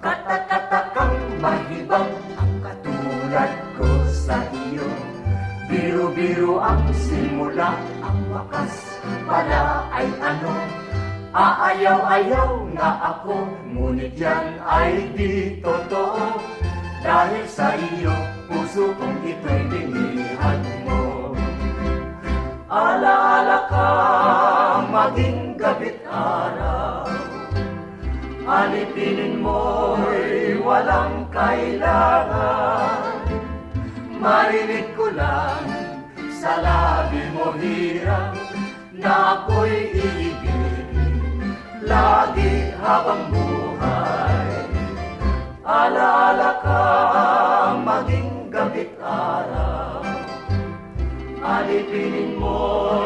Kata-katakang mahibang ang katulad ko sa iyo. Biro-biro ang simula, ang wakas pala ay ano. Aayaw-ayaw nga ako, ngunit yan ay di totoo. Dahil sa iyo, puso kong ito'y binihan mo. Alaala ka maging gabi't araw, alipinin mo'y walang kailangan. Marinig ko lang sa labi mo hirang na ako'y iibigin lagi habang buhay. Alaala ka maging gabi't araw, alipinin mo'y